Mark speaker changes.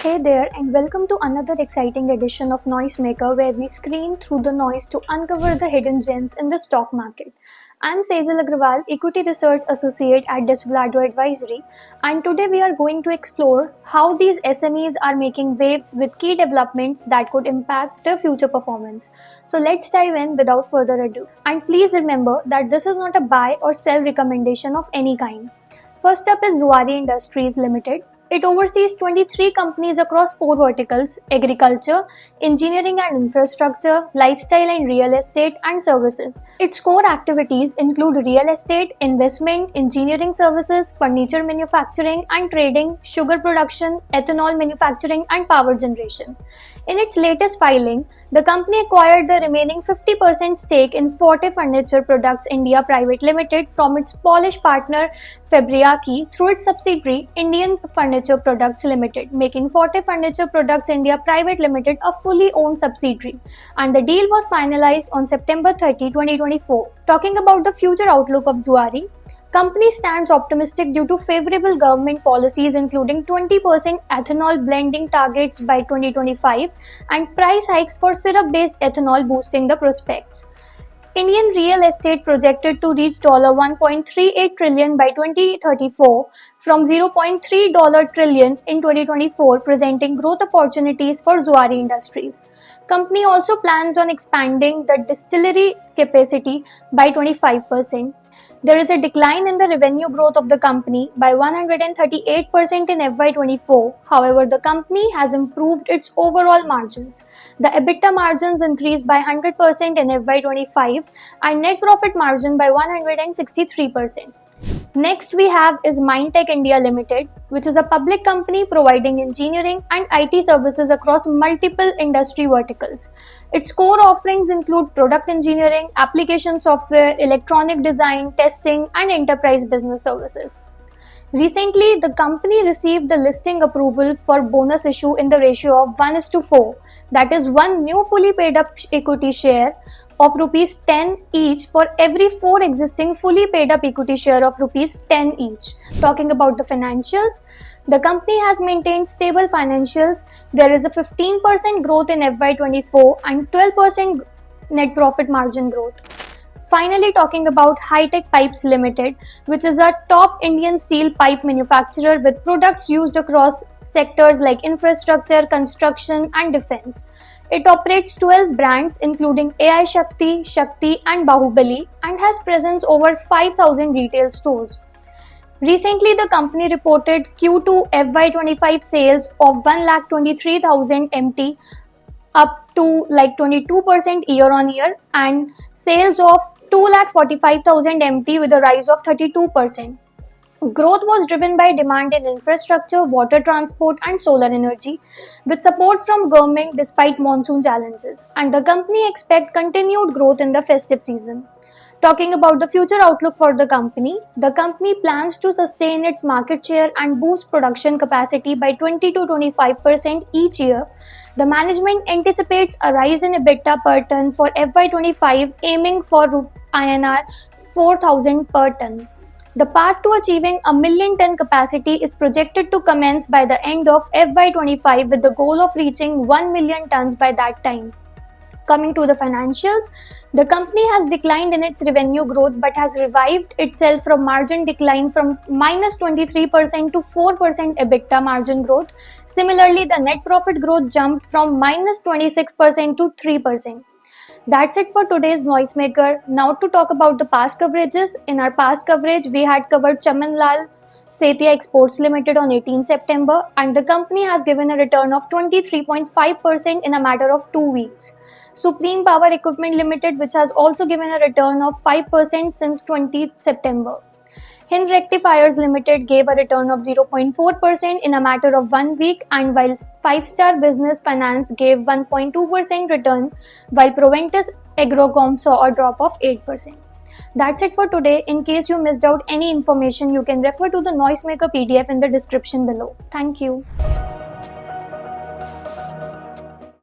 Speaker 1: Hey there, and welcome to another exciting edition of Noisemaker, where we screen through the noise to uncover the hidden gems in the stock market. I'm Sejal Agrawal, Equity Research Associate at Desvelado Advisory, and today we are going to explore how these SMEs are making waves with key developments that could impact their future performance. So let's dive in without further ado. And please remember that this is not a buy or sell recommendation of any kind. First up is Zuari Industries Limited. It oversees 23 companies across 4 verticals: agriculture, engineering and infrastructure, lifestyle and real estate, and services. Its core activities include real estate, investment, engineering services, furniture manufacturing and trading, sugar production, ethanol manufacturing, and power generation. In its latest filing, the company acquired the remaining 50% stake in Forte Furniture Products India Private Limited from its Polish partner Fabriaki through its subsidiary Indian Furniture Products Limited, making Forte Furniture Products India Private Limited a fully owned subsidiary. And the deal was finalized on September 30, 2024. Talking about the future outlook of Zuari, company stands optimistic due to favorable government policies including 20% ethanol blending targets by 2025 and price hikes for syrup-based ethanol boosting the prospects. Indian real estate projected to reach $1.38 trillion by 2034 from $0.3 trillion in 2024, presenting growth opportunities for Zuari Industries. Company also plans on expanding the distillery capacity by 25%. There is a decline in the revenue growth of the company by 138% in FY24. However, the company has improved its overall margins. The EBITDA margins increased by 100% in FY25 and net profit margin by 163%. Next we have is Mindtech India Limited, which is a public company providing engineering and IT services across multiple industry verticals. Its core offerings include product engineering, application software, electronic design, testing, and enterprise business services. Recently, the company received the listing approval for bonus issue in the ratio of 1:4, that is, one new fully paid up equity share of rupees 10 each for every 4 existing fully paid up equity share of rupees 10 each. Talking about the financials, the company has maintained stable financials. There is a 15% growth in FY24 and 12% net profit margin growth. Finally, talking about Hi-Tech Pipes Limited, which is a top Indian steel pipe manufacturer with products used across sectors like infrastructure, construction, and defense. It operates 12 brands including AI Shakti, Shakti, and Bahubali, and has presence over 5,000 retail stores. Recently, the company reported Q2 FY25 sales of 1,23,000 MT, up to 22% year on year, and sales of 2,45,000 MT with a rise of 32%. Growth was driven by demand in infrastructure, water transport, and solar energy, with support from government despite monsoon challenges, and the company expects continued growth in the festive season. Talking about the future outlook for the company plans to sustain its market share and boost production capacity by 20 to 25% each year. The management anticipates a rise in EBITDA per ton for FY25, aiming for INR 4,000 per ton. The path to achieving a million ton capacity is projected to commence by the end of FY25 with the goal of reaching 1 million tons by that time. Coming to the financials, the company has declined in its revenue growth but has revived itself from margin decline from minus 23% to 4% EBITDA margin growth. Similarly, the net profit growth jumped from minus 26% to 3%. That's it for today's Noisemaker. Now to talk about the past coverages. In our past coverage, we had covered Chaman Lal Setia Exports Limited on 18 September, and the company has given a return of 23.5% in a matter of 2 weeks. Supreme Power Equipment Limited, which has also given a return of 5% since 20 September. Hind Rectifiers Limited gave a return of 0.4% in a matter of 1 week, and while 5-Star Business Finance gave 1.2% return, while Proventus Agrocom saw a drop of 8%. That's it for today. In case you missed out any information, you can refer to the Noisemaker PDF in the description below. Thank you.